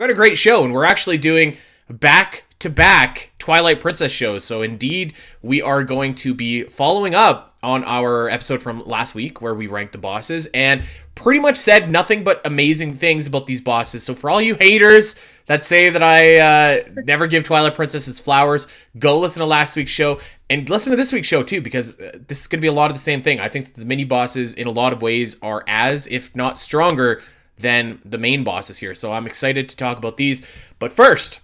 got a great show, and we're actually doing back-to-back Twilight Princess shows. So indeed, we are going to be following up on our episode from last week where we ranked the bosses and pretty much said nothing but amazing things about these bosses. So for all you haters that say that I never give Twilight Princess its flowers, go listen to last week's show and listen to this week's show too, because this is going to be a lot of the same thing. I think that the mini bosses in a lot of ways are as, if not stronger, than the main bosses here. So I'm excited to talk about these. But first,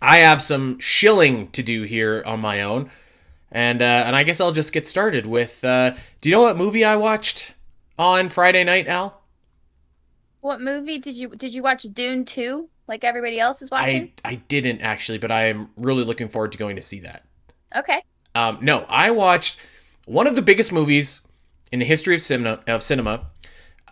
I have some shilling to do here on my own. And I guess I'll just get started with, do you know what movie I watched on Friday night, Al? What movie did you watch? Dune 2, like everybody else is watching? I didn't actually, but I am really looking forward to going to see that. Okay. No, I watched one of the biggest movies in the history of cinema.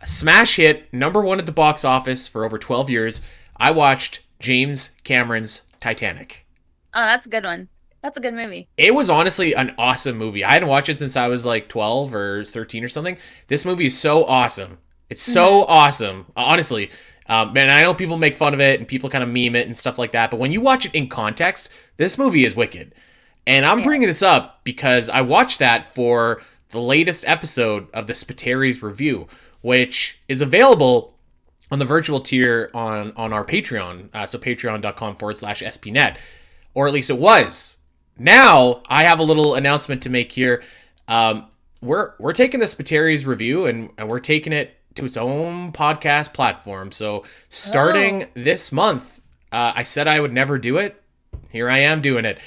Smash hit, #1 at the box office for over 12 years. I watched James Cameron's Titanic. Oh, that's a good one. That's a good movie. It was honestly an awesome movie. I hadn't watched it since I was like 12 or 13 or something. This movie is so awesome. It's so awesome. Honestly. Man, I know people make fun of it and people kind of meme it and stuff like that. But when you watch it in context, this movie is wicked. And I'm bringing this up because I watched that for the latest episode of the Spiteri's Review, which is available on the virtual tier on our Patreon. So patreon.com/spnet. Or at least it was. Now, I have a little announcement to make here. We're taking the Spiteri's Review and we're taking it to its own podcast platform. So starting this month, I said I would never do it. Here I am doing it.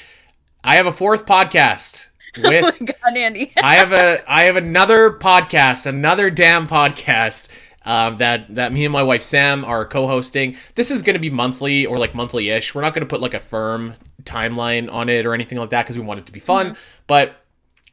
I have a fourth podcast. With, oh my God, Andy. I have another podcast, another damn podcast that me and my wife Sam are co-hosting. This is going to be monthly or like monthly-ish. We're not going to put like a firm timeline on it or anything like that because we want it to be fun. But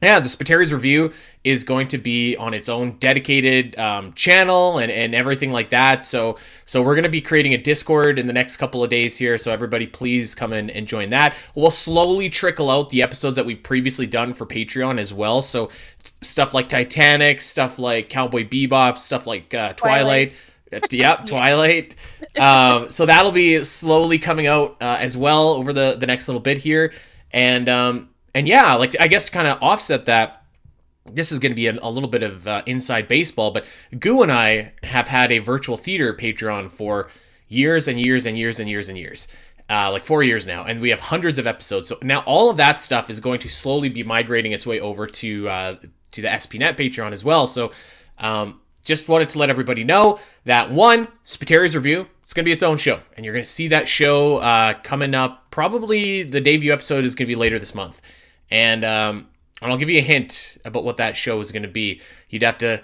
yeah, the Spiteri's Review is going to be on its own dedicated channel and everything like that. So we're going to be creating a Discord in the next couple of days here. So everybody please come in and join that. We'll slowly trickle out the episodes that we've previously done for Patreon as well. So stuff like Titanic, stuff like Cowboy Bebop, stuff like Twilight. Yep, Twilight. So that'll be slowly coming out as well over the next little bit here. And yeah, like I guess to kind of offset that, this is going to be a little bit of inside baseball, but Goo and I have had a virtual theater Patreon for years and years and years and years and years. Like 4 years now, and we have hundreds of episodes. So now all of that stuff is going to slowly be migrating its way over to the SPNet Patreon as well. So just wanted to let everybody know that Spiteri's Review, it's going to be its own show, and you're going to see that show coming up. Probably the debut episode is going to be later this month. And I'll give you a hint about what that show is going to be. You'd have to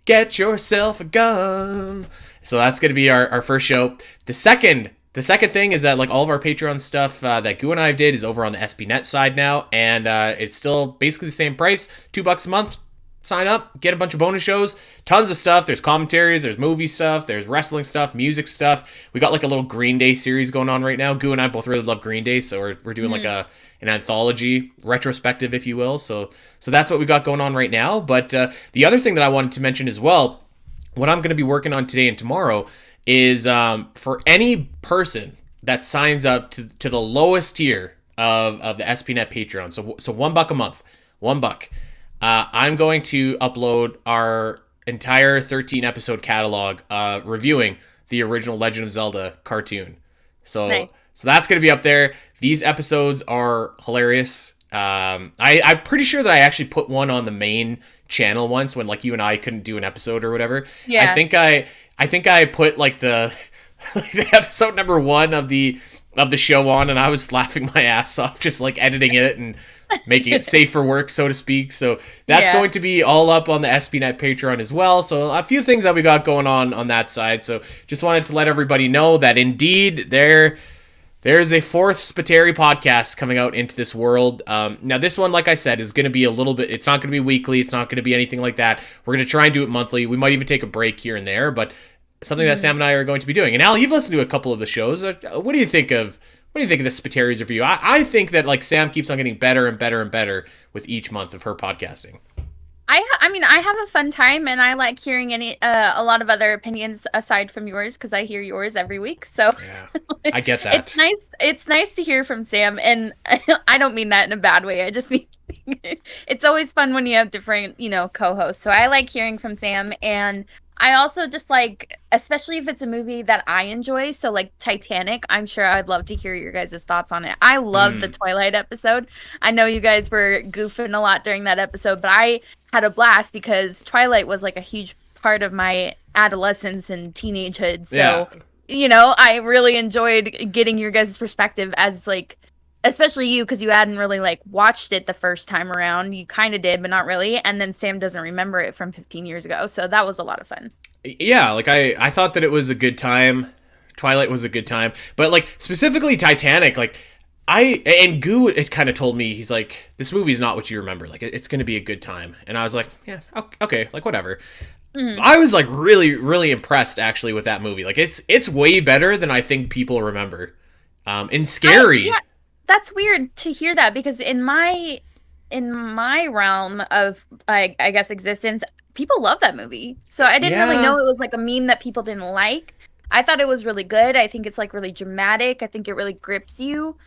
get yourself a gun. So that's going to be our first show. The second thing is that like all of our Patreon stuff that Goo and I did is over on the SPNet side now. And it's still basically the same price, $2 a month. Sign up, get a bunch of bonus shows, tons of stuff. There's commentaries, there's movie stuff, there's wrestling stuff, music stuff. We got like a little Green Day series going on right now. Goo and I both really love Green Day, so we're doing like an anthology, retrospective, if you will. So that's what we got going on right now. But the other thing that I wanted to mention as well, what I'm going to be working on today and tomorrow is for any person that signs up to the lowest tier of the SPNet Patreon. So $1 a month, $1. I'm going to upload our entire 13 episode catalog reviewing the original Legend of Zelda cartoon. So Nice. So that's going to be up there. These episodes are hilarious. I'm pretty sure that I actually put one on the main channel once when like you and I couldn't do an episode or whatever. Yeah. I think I put like the the episode #1 of the show on, and I was laughing my ass off just like editing it and making it safe for work, so to speak. So that's going to be all up on the SPNet Patreon as well. So a few things that we got going on that side. So just wanted to let everybody know that indeed there's a fourth Spiteri podcast coming out into this world. Now this one, like I said, is going to be a little bit, it's not going to be weekly. It's not going to be anything like that. We're going to try and do it monthly. We might even take a break here and there, but something that Sam and I are going to be doing. And Al, you've listened to a couple of the shows. What do you think of the Spitteri's Review? I think that like Sam keeps on getting better and better and better with each month of her podcasting. I mean, I have a fun time, and I like hearing a lot of other opinions aside from yours because I hear yours every week. So Yeah, I get it's that. nice. It's nice to hear from Sam, and I don't mean that in a bad way. I just mean it's always fun when you have different, co-hosts. So I like hearing from Sam, and I also just like, especially if it's a movie that I enjoy. So like Titanic, I'm sure I'd love to hear your guys' thoughts on it. I love the Mm. Twilight episode. I know you guys were goofing a lot during that episode, but I had a blast because Twilight was like a huge part of my adolescence and teenagehood. Yeah. So, I really enjoyed getting your guys' perspective as like, especially you, because you hadn't really like watched it the first time around. You kind of did, but not really. And then Sam doesn't remember it from 15 years ago. So that was a lot of fun. Yeah, like I thought that it was a good time. Twilight was a good time, but like specifically Titanic, like and Goo it kind of told me, he's like, this movie's not what you remember. Like it's going to be a good time, and I was like, yeah, okay, like whatever. Mhm. I was like really really impressed actually with that movie. Like it's way better than I think people remember. And Yeah, scary. that's weird to hear that because in my realm of I guess existence, people love that movie. So I didn't really Yeah. know it was like a meme that people didn't like. I thought it was really good. I think it's like really dramatic. I think it really grips you.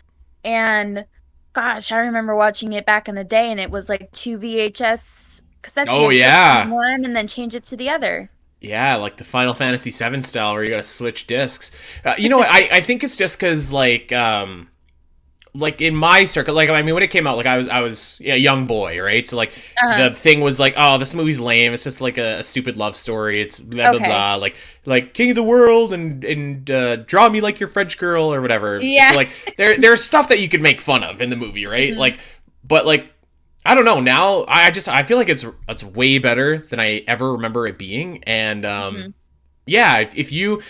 And gosh, I remember watching it back in the day and it was like two VHS cassettes. You Oh had to put on yeah. one and then change it to the other. Yeah, like the Final Fantasy VII style where you got to switch discs. You know what? I think it's just because like in my circle, like I mean, when it came out, like I was a young boy, right? So like Uh-huh. the thing was like, oh, this movie's lame. It's just like a stupid love story. It's blah blah Okay. blah. Like King of the World and draw me like your French girl or whatever. So Yeah. like there's stuff that you could make fun of in the movie, right? Mhm. Like, but like I don't know. Now I feel like it's way better than I ever remember it being, and Mhm. yeah, if you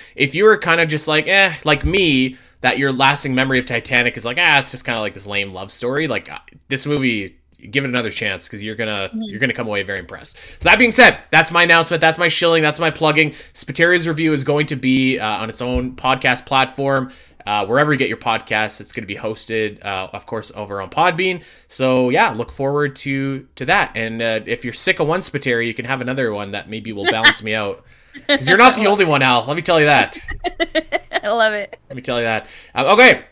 were kind of just like like me, that your lasting memory of Titanic is like it's just kind of like this lame love story. Like this movie, give it another chance because you're gonna Mhm. you're gonna come away very impressed. So that being said, that's my announcement. That's my shilling. That's my plugging. Spateria's review is going to be on its own podcast platform. Wherever you get your podcasts, it's going to be hosted, of course, over on Podbean. So yeah, look forward to that. And if you're sick of one Spateria, you can have another one that maybe will balance me out. Because you're not the only one, Al. Let me tell you that. I love it. Let me tell you that. Okay,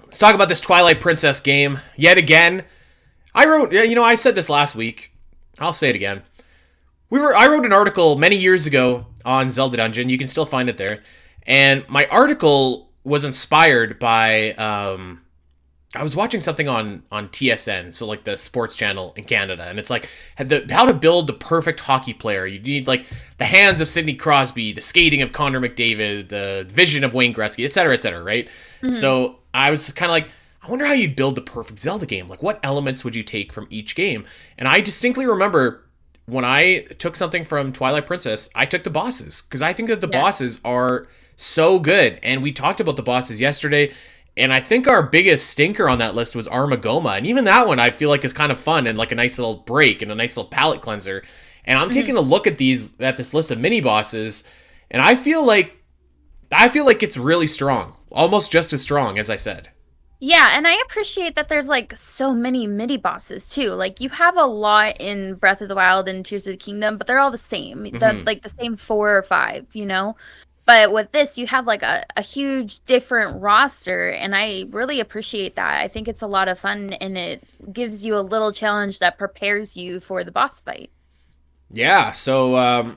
let's talk about this Twilight Princess game yet again. I said this last week. I'll say it again. I wrote an article many years ago on Zelda Dungeon. You can still find it there. And my article was inspired by I was watching something on TSN, so like the sports channel in Canada, and it's like how to build the perfect hockey player. You need like the hands of Sidney Crosby, the skating of Connor McDavid, the vision of Wayne Gretzky, et cetera, right? Mhm. So I was kind of like, I wonder how you'd build the perfect Zelda game. Like, what elements would you take from each game? And I distinctly remember when I took something from Twilight Princess, I took the bosses because I think that the Yeah. bosses are so good. And we talked about the bosses yesterday. And I think our biggest stinker on that list was Armagoma. And even that one I feel like is kind of fun and like a nice little break and a nice little palate cleanser. And I'm Mhm. taking a look at this list of mini bosses, and I feel like it's really strong. Almost just as strong as I said. Yeah, and I appreciate that there's like so many mini bosses too. Like you have a lot in Breath of the Wild and Tears of the Kingdom, but they're all the same. Hmm. The same 4 or 5. But with this, you have like a huge different roster, and I really appreciate that. I think it's a lot of fun, and it gives you a little challenge that prepares you for the boss fight. Yeah, so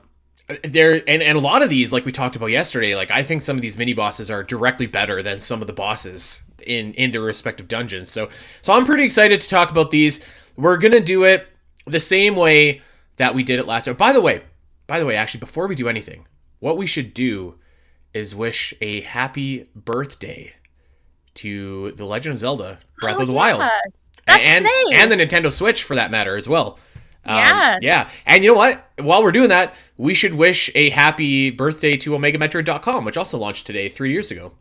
there and a lot of these, like we talked about yesterday, like I think some of these mini bosses are directly better than some of the bosses in their respective dungeons. So I'm pretty excited to talk about these. We're gonna do it the same way that we did it last year. By the way, actually, before we do anything, what we should do is wish a happy birthday to The Legend of Zelda: Breath Oh of the Wild, yeah, that's and today. the Nintendo Switch for that matter as well. Yeah. Yeah, and you know what? While we're doing that, we should wish a happy birthday to OmegaMetroid.com, which also launched today 3 years ago.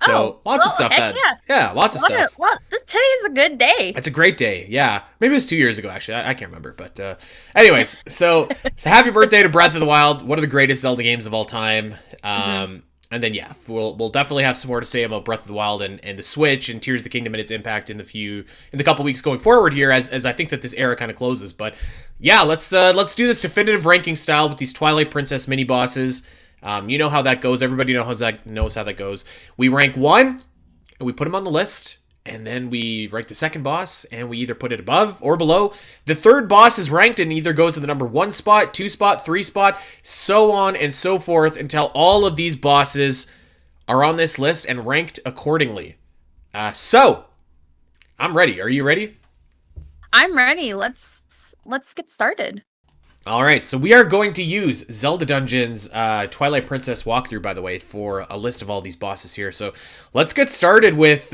Oh, So lots of well, stuff heck that, yeah. yeah, lots of stuff. This today is a good day. It's a great day. Yeah, maybe it was 2 years ago actually. I can't remember, but anyways, so happy birthday to Breath of the Wild, one of the greatest Zelda games of all time. Mhm. And then yeah, we'll definitely have some more to say about Breath of the Wild and the Switch and Tears of the Kingdom and its impact in the couple weeks going forward here as I think that this era kind of closes. But yeah, let's do this definitive ranking style with these Twilight Princess mini bosses. You know how that goes. Everybody knows how that goes. We rank one and we put them on the list. And then we rank the second boss, and we either put it above or below. The third boss is ranked and either goes to the number 1 spot, 2 spot, 3 spot, so on and so forth until all of these bosses are on this list and ranked accordingly. So, I'm ready. Are you ready? I'm ready. Let's get started. All right, so we are going to use Zelda Dungeon's Twilight Princess walkthrough, by the way, for a list of all these bosses here. So, let's get started with...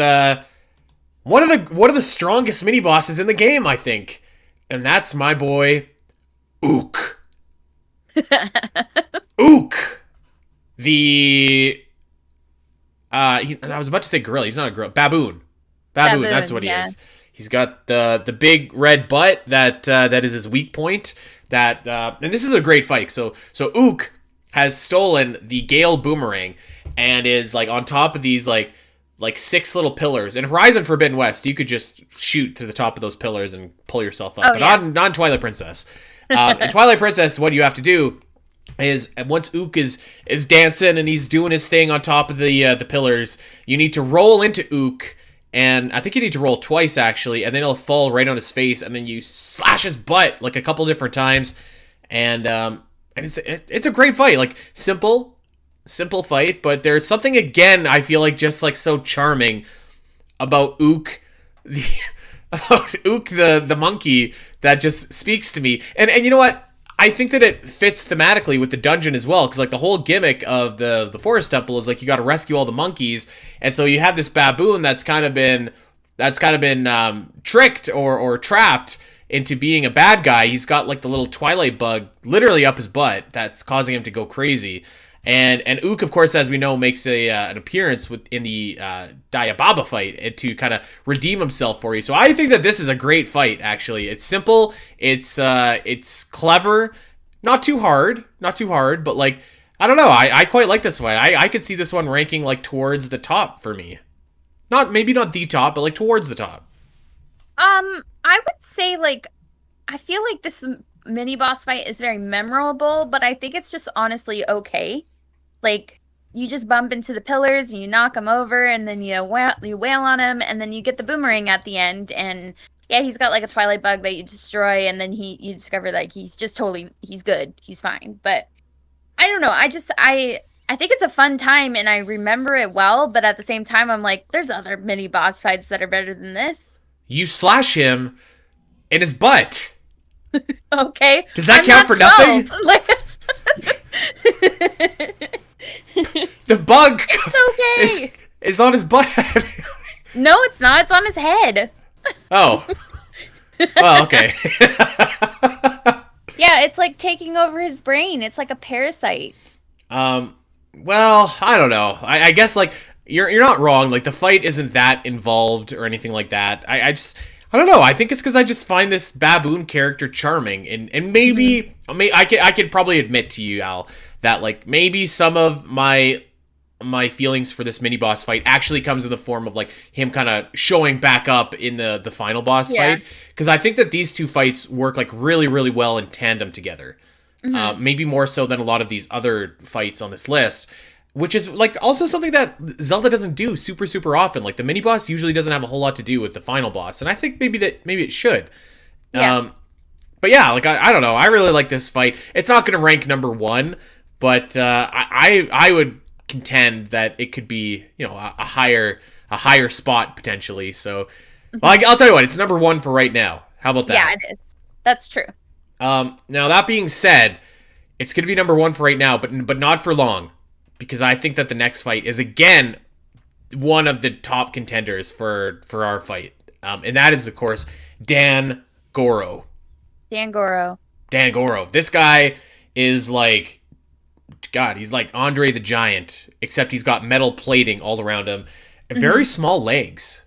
one of the strongest mini bosses in the game, I think, and that's my boy, Ook. Ook, I was about to say gorilla. He's not a gorilla. Baboon. That's what he is. He's got the big red butt that is his weak point. And this is a great fight. So Ook has stolen the Gale Boomerang and is like on top of these like 6 little pillars. In Horizon Forbidden West, you could just shoot to the top of those pillars and pull yourself up. Oh, but yeah. not Twilight Princess. In Twilight Princess, what you have to do is once Ook is dancing and he's doing his thing on top of the pillars, you need to roll into Ook, and I think you need to roll twice actually, and then it'll fall right on his face, and then you slash his butt like a couple different times, and it's a great fight, like simple fight, but there's something again I feel like just like so charming about Ook, the monkey that just speaks to me, and you know what? I think that it fits thematically with the dungeon as well, because like the whole gimmick of the forest temple is like you got to rescue all the monkeys, and so you have this baboon that's kind of been tricked or trapped into being a bad guy. He's got like the little Twilight bug literally up his butt that's causing him to go crazy. And Ook, of course, as we know, makes an appearance in the Diababa fight to kind of redeem himself for you. So I think that this is a great fight, actually. It's simple, it's clever, not too hard, but like, I don't know, I quite like this fight. I could see this one ranking like towards the top for me. Maybe not the top, but like towards the top. I would say like, I feel like this mini boss fight is very memorable, but I think it's just honestly okay. Like, you just bump into the pillars and you knock them over, and then you wail on him, and then you get the boomerang at the end, and yeah, he's got like a Twilight bug that you destroy, and then you discover that he's good, he's fine. But I don't know, I think it's a fun time and I remember it well, but at the same time I'm like, there's other mini boss fights that are better than this. You slash him in his butt. Okay. Does that count for 12. Nothing? The bug is on his butt. No, it's not. It's on his head. Oh. Well, okay. Yeah, it's like taking over his brain. It's like a parasite. Well, I don't know. I guess like you're not wrong. Like the fight isn't that involved or anything like that. I don't know. I think it's because I just find this baboon character charming, and maybe I could probably admit to you, Al, that like maybe some of my feelings for this mini boss fight actually comes in the form of like him kind of showing back up in the final boss fight, because I think that these two fights work like really, really well in tandem together. Maybe more so than a lot of these other fights on this list, which is like also something that Zelda doesn't do super, super often. Like the mini boss usually doesn't have a whole lot to do with the final boss, and I think maybe it should. Yeah. But yeah, like I don't know. I really like this fight. It's not going to rank number 1, but I would contend that it could be, you know, a higher spot potentially. So, well, I'll tell you what, it's number 1 for right now. How about that? Yeah, it is. That's true. Now that being said, it's going to be number 1 for right now, but not for long, because I think that the next fight is again one of the top contenders for our fight, and that is of course Dangoro. Dangoro. This guy is like, God, he's like Andre the Giant, except he's got metal plating all around him and very small legs.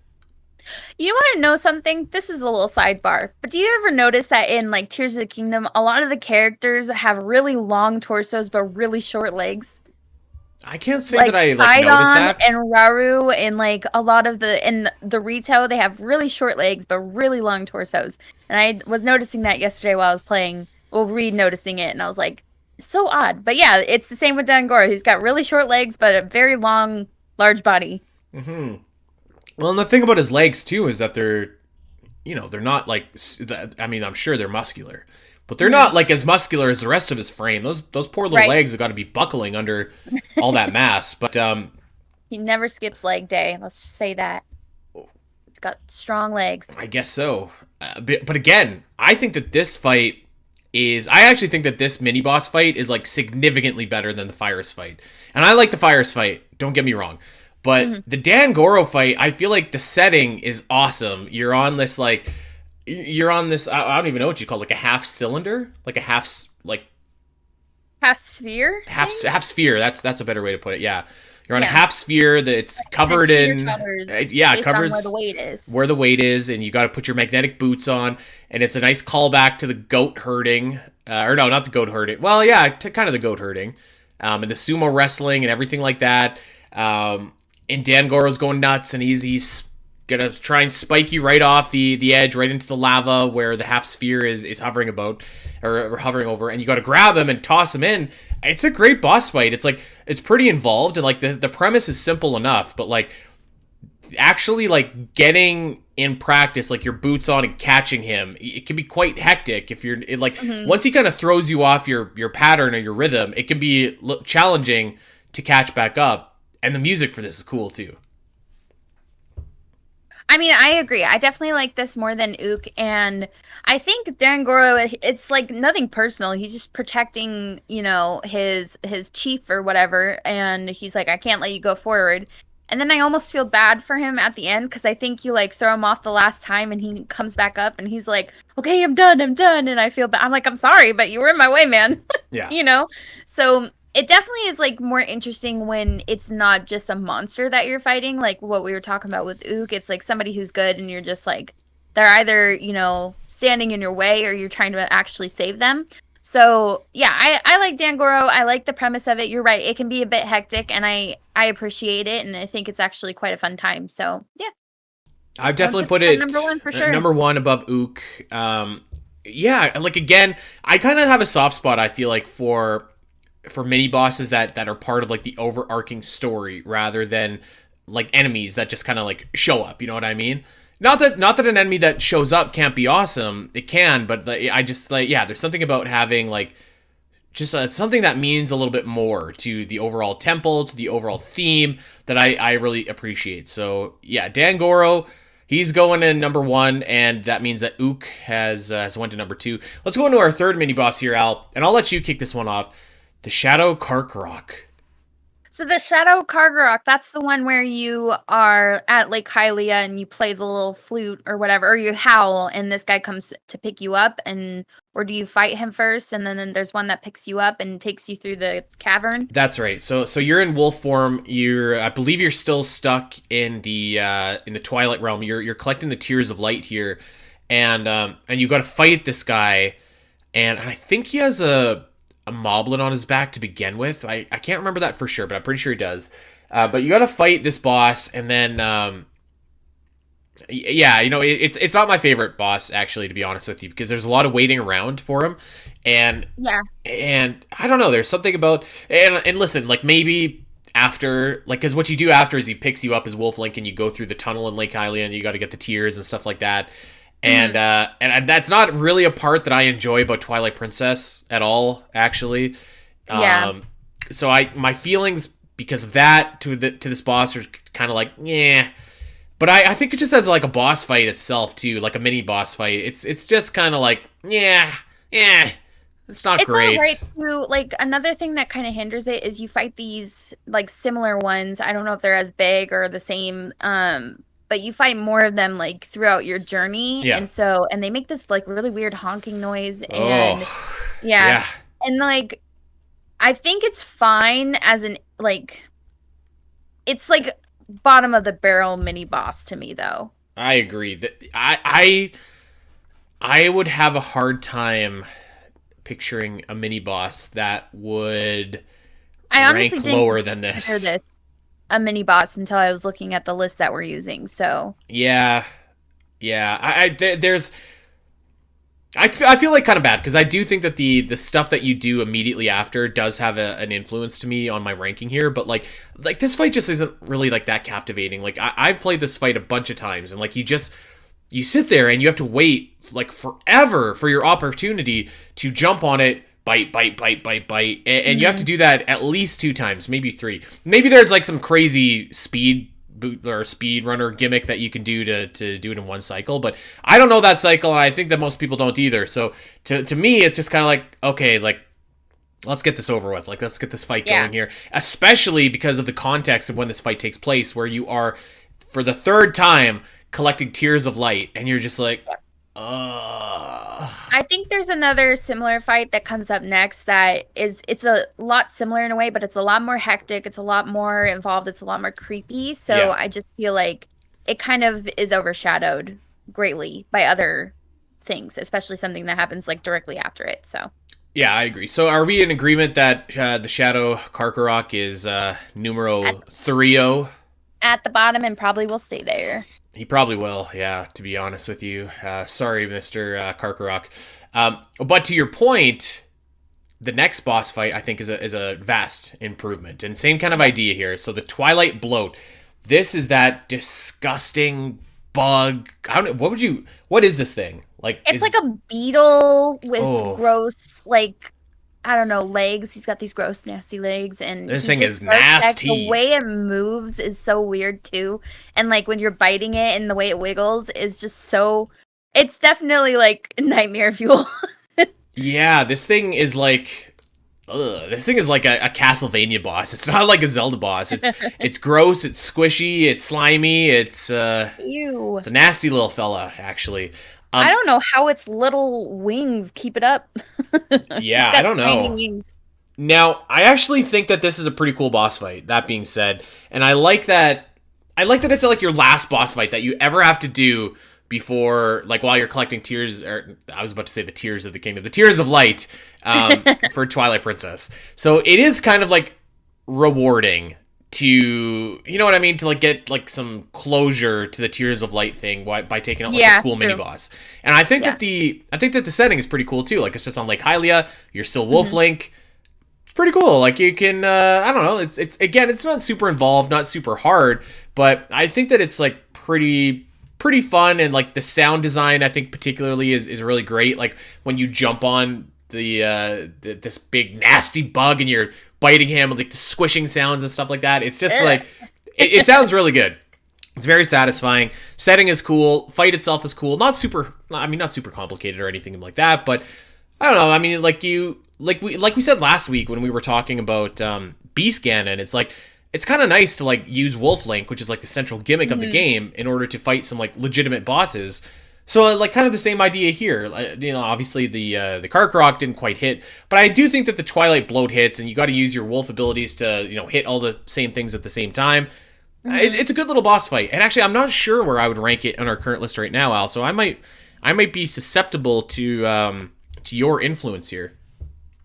You want to know something? This is a little sidebar, but do you ever notice that in like Tears of the Kingdom, a lot of the characters have really long torsos but really short legs? I can't say Like that I like noticed Sidon that. and Raru and like a lot of the Rito, they have really short legs but really long torsos. And I was noticing that yesterday while I was playing, well, re-noticing it, and I was like, so odd. But yeah, it's the same with Dangoro. He's got really short legs but a very long, large body. Hmm. Well, and the thing about his legs too is that they're not like. I mean, I'm sure they're muscular, but they're Hmm. not like as muscular as the rest of his frame. Those poor little Right. legs have got to be buckling under all that mass. But He never skips leg day. Let's just say that. He's got strong legs. I guess so. But again, I think that this fight is. I actually think that this mini boss fight is like significantly better than the Fires fight. And I like the Fires fight. Don't get me wrong. But Hmm. the Dangoro fight, I feel like the setting is awesome. You're on this. I don't even know what you call it, like a half cylinder, like a like Half sphere thing? half sphere. That's a better way to put it. Yeah, you're on a Yeah. half sphere that's And covered teeter in. totters Yeah, it based on where the covers weight is. where the weight is, and you got to put your magnetic boots on, and it's a nice callback to the goat herding, or no, not the goat herding. Well, yeah, to kind of the goat herding, and the sumo wrestling and everything like that. And Dan Goro's going nuts, and he's gonna try and spike you right off the edge, right into the lava where the half sphere is hovering about or hovering over, and you got to grab him and toss him in. It's a great boss fight. It's like it's pretty involved, and like the premise is simple enough, but like actually like getting in practice like your boots on and catching him, it can be quite hectic if you're Hmm. once he kind of throws you off your pattern or your rhythm, it can be challenging to catch back up, and the music for this is cool too. I mean, I agree. I definitely like this more than Ook, and I think Dangoro, it's like nothing personal. He's just protecting, his chief or whatever, and he's like, I can't let you go forward. And then I almost feel bad for him at the end because I think you like throw him off the last time and he comes back up and he's like, okay, I'm done. And I feel bad. I'm like, I'm sorry, but you were in my way, man. Yeah. you know? So it definitely is like more interesting when it's not just a monster that you're fighting, like what we were talking about with Ook. It's like somebody who's good and you're just like they're either, standing in your way or you're trying to actually save them. So yeah, I like Dangoro. I like the premise of it. You're right. It can be a bit hectic and I appreciate it and I think it's actually quite a fun time. So yeah, I've I would definitely put put this at it number one for sure. number one above Ook. Yeah, like again, I kind of have a soft spot. I feel like for mini bosses that are part of like the overarching story rather than like enemies that just kind of like show up. You know what I mean? Not that an enemy that shows up can't be awesome. It can, but I just like yeah. There's something about having like just something that means a little bit more to the overall temple, to the overall theme that I really appreciate. So yeah, Dangoro, he's going in number one, and that means that Ook has went to number two. Let's go into our third mini boss here, Al, and I'll let you kick this one off. The Shadow Kargarok. So the Shadow Kargarok, that's the one where you are at Lake Hylia and you play the little flute or whatever, or you howl and this guy comes to pick you up, and or do you fight him first and then there's one that picks you up and takes you through the cavern? That's right. So you're in wolf form. I believe you're still stuck in the Twilight realm. You're collecting the tears of light here, and you got to fight this guy, and I think he has a moblin on his back to begin with. I can't remember that for sure, but I'm pretty sure he does. But you got to fight this boss, and then yeah, it's not my favorite boss actually, to be honest with you, because there's a lot of waiting around for him, and Yeah. and I don't know. There's something about and listen, like maybe after like because what you do after is he picks you up as Wolf Link and you go through the tunnel in Lake Hylia and you got to get the tears and stuff like that. And Hmm. and that's not really a part that I enjoy about Twilight Princess at all, actually. Yeah. So my feelings because of that to this boss are kind of like yeah, but I think it just as like a boss fight itself too, like a mini boss fight. It's just kind of like yeah, it's not It's all great. right too. Like another thing that kind of hinders it is you fight these like similar ones. I don't know if they're as big or the same, but you fight more of them like throughout your journey, Yeah. and they make this like really weird honking noise, Oh, and yeah, yeah. and like I think it's fine as an like it's like bottom of the barrel mini boss to me though. I agree. That I would have a hard time picturing a mini boss that would I honestly rank didn't lower than consider this. this a mini boss until I was looking at the list that we're using. So Yeah, yeah. I feel like kind of bad because I do think that the stuff that you do immediately after does have an influence to me on my ranking here, but like this fight just isn't really like that captivating. Like I've played this fight a bunch of times, and like you sit there and you have to wait like forever for your opportunity to jump on it, bite, bite, bite, bite, bite, and you have to do that at least 2 times, maybe 3. Maybe there's like some crazy speed boot or speed runner gimmick that you can do to do it in one cycle, but I don't know that cycle, and I think that most people don't either. So to me, it's just kind of like, okay, like let's get this over with. Like let's get this fight going here, especially because of the context of when this fight takes place, where you are for the 3rd time collecting tears of light, and you're just like, I think there's another similar fight that comes up next it's a lot similar in a way, but it's a lot more hectic, it's a lot more involved, it's a lot more creepy. So I just feel like it kind of is overshadowed greatly by other things, especially something that happens like directly after it. So yeah, I agree. So are we in agreement that the Shadow Kargarok is numero 30? At the bottom, and probably will stay there. He probably will, yeah, to be honest with you. Sorry, Mr. Karkarok. But to your point, the next boss fight, I think, is a vast improvement. And same kind of idea here. So the Twilight Bloat. This is that disgusting bug. I don't know, what is this thing? Like it's like a beetle with gross, like, I don't know, legs. He's got these gross, nasty legs, and this thing is nasty. The way it moves is so weird too, and like when you're biting it and the way it wiggles is just so. It's definitely like nightmare fuel. Yeah, this thing is like. This thing is like a Castlevania boss. It's not like a Zelda boss. It's gross. It's squishy. It's slimy. It's Ew. It's a nasty little fella, actually. I don't know how its little wings keep it up. Yeah, I don't know. Wings. Now, I actually think that this is a pretty cool boss fight, that being said. And I like that it's like your last boss fight that you ever have to do before, like, while you're collecting tears, or I was about to say the Tears of the Kingdom, the Tears of Light for Twilight Princess. So it is kind of like rewarding to, you know what I mean, to like get like some closure to the Tears of Light thing by taking out like a cool mini boss. And I think that the setting is pretty cool too. Like it's just on Lake Hylia, you're still Wolf Link. It's pretty cool. Like you can I don't know, it's again, it's not super involved, not super hard, but I think that it's like pretty fun, and like the sound design I think particularly is really great. Like when you jump on this big nasty bug and you're biting him, and like the squishing sounds and stuff like that. It's just like it sounds really good. It's very satisfying. Setting is cool. Fight itself is cool. Not super complicated or anything like that. But I don't know. I mean, like we said last week when we were talking about Beast Ganon. It's like it's kind of nice to like use Wolf Link, which is like the central gimmick of the game, in order to fight some like legitimate bosses. So, like, kind of the same idea here. You know, obviously the Karkarok didn't quite hit, but I do think that the Twilight Bloat hits, and you got to use your wolf abilities to, you know, hit all the same things at the same time. It's a good little boss fight, and actually, I'm not sure where I would rank it on our current list right now, Al. So I might be susceptible to your influence here.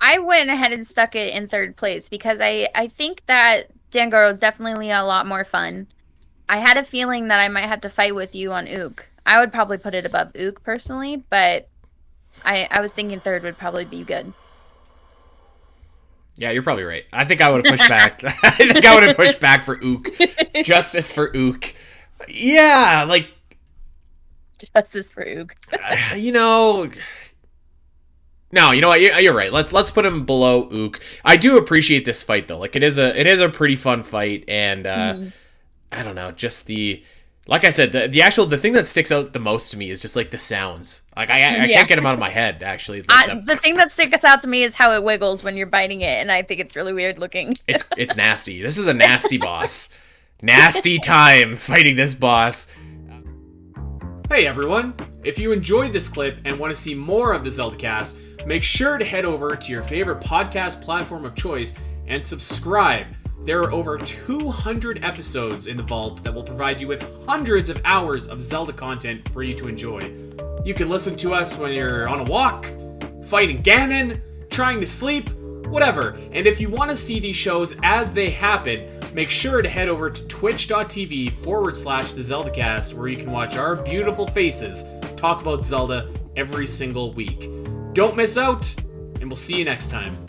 I went ahead and stuck it in 3rd place because I think that Dangoro is definitely a lot more fun. I had a feeling that I might have to fight with you on Ook. I would probably put it above Ook personally, but I was thinking 3rd would probably be good. Yeah, you're probably right. I think I would have pushed back. I think I would have pushed back for Ook. Justice for Ook. Yeah, like... Justice for Ook. You know... No, you know what? You're right. Let's put him below Ook. I do appreciate this fight, though. Like, it is a pretty fun fight, and I don't know, just the... Like I said, the thing that sticks out the most to me is just like the sounds. Like I can't get them out of my head. Actually, like the thing that sticks out to me is how it wiggles when you're biting it, and I think it's really weird looking. It's nasty. This is a nasty boss. Nasty time fighting this boss. Hey everyone! If you enjoyed this clip and want to see more of the Zelda Cast, make sure to head over to your favorite podcast platform of choice and subscribe. There are over 200 episodes in the vault that will provide you with hundreds of hours of Zelda content for you to enjoy. You can listen to us when you're on a walk, fighting Ganon, trying to sleep, whatever. And if you want to see these shows as they happen, make sure to head over to twitch.tv/the Zelda Cast, where you can watch our beautiful faces talk about Zelda every single week. Don't miss out, and we'll see you next time.